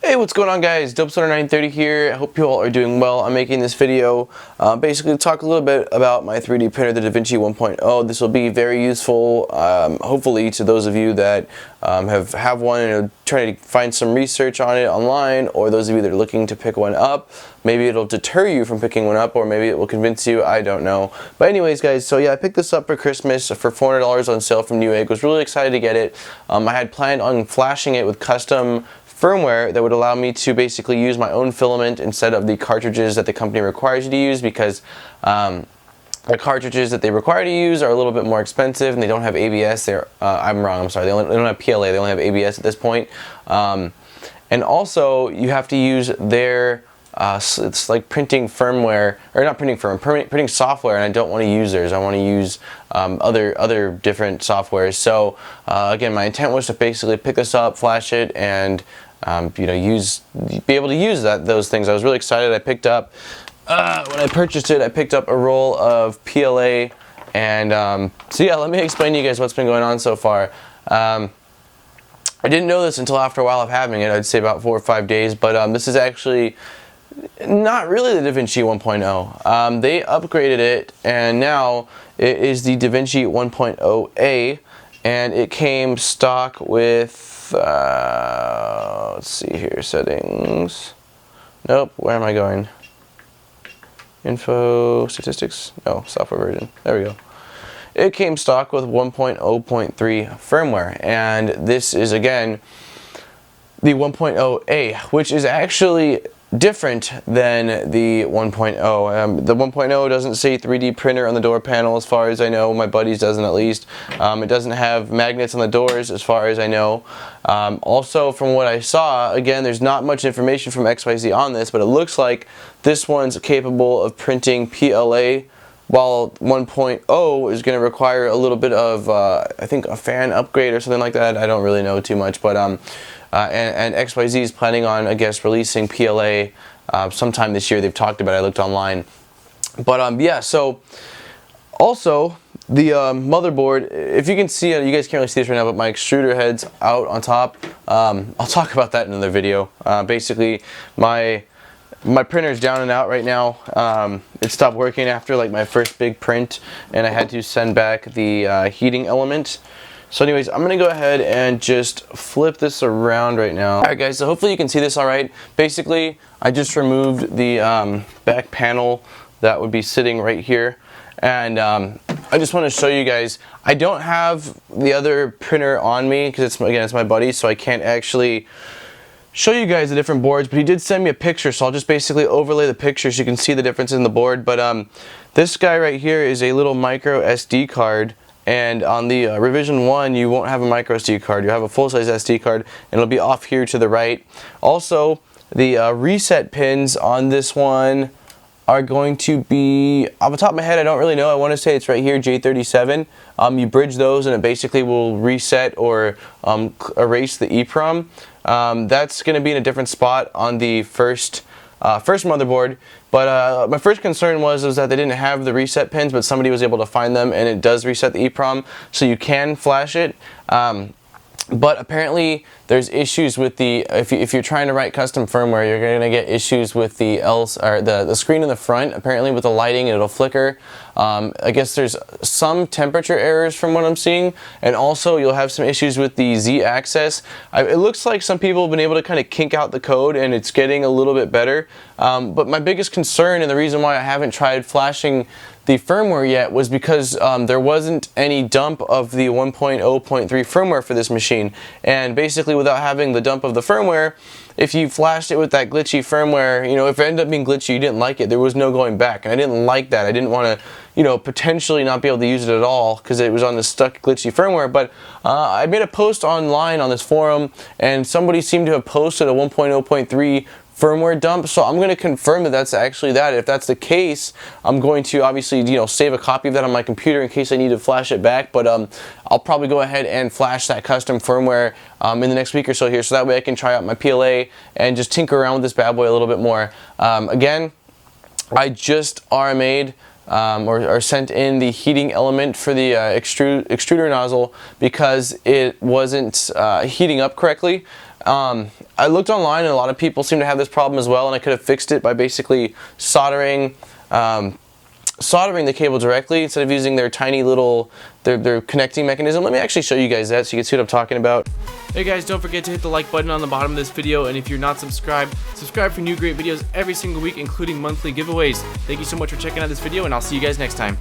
Hey, what's going on, guys? Dopester930 here. I hope you all are doing well. I'm making this video basically to talk a little bit about my 3D printer, the Vinci 1.0. This will be very useful, hopefully, to those of you that have one and are trying to find some research on it online, or those of you that are looking to pick one up. Maybe it'll deter you from picking one up, or maybe it will convince you. I don't know. But anyways, guys, so yeah, I picked this up for Christmas for $400 on sale from Newegg. Was really excited to get it. I had planned on flashing it with custom firmware that would allow me to basically use my own filament instead of the cartridges that the company requires you to use, because the cartridges that they require to use are a little bit more expensive and they don't have ABS. I'm wrong, I'm sorry, they don't have PLA, they only have ABS at this point. And also you have to use their it's like printing firmware, or not printing firmware, printing software, and I don't want to use theirs. I want to use other different softwares. So again, my intent was to basically pick this up, flash it, and be able to use those things. I was really excited. I picked up when I purchased it, I picked up a roll of PLA, and so yeah, let me explain to you guys what's been going on so far. I didn't know this until after a while of having it. I'd say about 4 or 5 days, but this is actually not really the DaVinci 1.0. They upgraded it, and now it is the DaVinci 1.0A, and it came stock with let's see here, settings. Nope, where am I going? Info, statistics? No, software version. There we go. It came stock with 1.0.3 firmware, and this is again the 1.0A, which is actually different than the 1.0. The 1.0 doesn't say 3D printer on the door panel, as far as I know. My buddy's doesn't, at least. It doesn't have magnets on the doors, as far as I know. Also, from what I saw, again, there's not much information from XYZ on this, but it looks like this one's capable of printing PLA, while 1.0 is going to require a little bit of, I think, a fan upgrade or something like that. I don't really know too much, but and XYZ is planning on, I guess, releasing PLA sometime this year. They've talked about it. I looked online. But yeah, so also the motherboard, if you can see it, you guys can't really see this right now, but my extruder head's out on top. I'll talk about that in another video. Basically, my printer's down and out right now. It stopped working after like my first big print, and I had to send back the heating element. So anyways, I'm going to go ahead and just flip this around right now. Alright guys, so hopefully you can see this alright. Basically, I just removed the back panel that would be sitting right here. And I just want to show you guys, I don't have the other printer on me, because it's my buddy, so I can't actually show you guys the different boards, but he did send me a picture, so I'll just basically overlay the picture so you can see the difference in the board. But this guy right here is a little micro SD card. And on the revision 1, you won't have a micro SD card. You have a full-size SD card, and it'll be off here to the right. Also, the reset pins on this one are going to be, off the top of my head, I don't really know. I want to say it's right here, J37. You bridge those, and it basically will reset or erase the EEPROM. That's going to be in a different spot on the first motherboard, but my first concern was that they didn't have the reset pins, but somebody was able to find them, and it does reset the EEPROM, so you can flash it. But apparently there's issues with the, if you're trying to write custom firmware, you're going to get issues with the screen in the front, apparently with the lighting, and it'll flicker. I guess there's some temperature errors from what I'm seeing, and also you'll have some issues with the Z-axis. It looks like some people have been able to kind of kink out the code, and it's getting a little bit better. But my biggest concern, and the reason why I haven't tried flashing the firmware yet, was because there wasn't any dump of the 1.0.3 firmware for this machine. And basically, without having the dump of the firmware, if you flashed it with that glitchy firmware, if it ended up being glitchy, you didn't like it, there was no going back. And I didn't like that. I didn't want to, potentially not be able to use it at all because it was on the stuck glitchy firmware. But I made a post online on this forum, and somebody seemed to have posted a 1.0.3 firmware dump, so I'm going to confirm that that's actually that. If that's the case, I'm going to obviously save a copy of that on my computer in case I need to flash it back, but I'll probably go ahead and flash that custom firmware in the next week or so here, so that way I can try out my PLA and just tinker around with this bad boy a little bit more. Again, I just RMA'd or sent in the heating element for the extruder nozzle because it wasn't heating up correctly. I looked online and a lot of people seem to have this problem as well, and I could have fixed it by basically soldering the cable directly instead of using their tiny little their connecting mechanism. Let me actually show you guys that so you can see what I'm talking about. Hey guys, don't forget to hit the like button on the bottom of this video, and if you're not subscribed, subscribe for new great videos every single week, including monthly giveaways. Thank you so much for checking out this video, and I'll see you guys next time.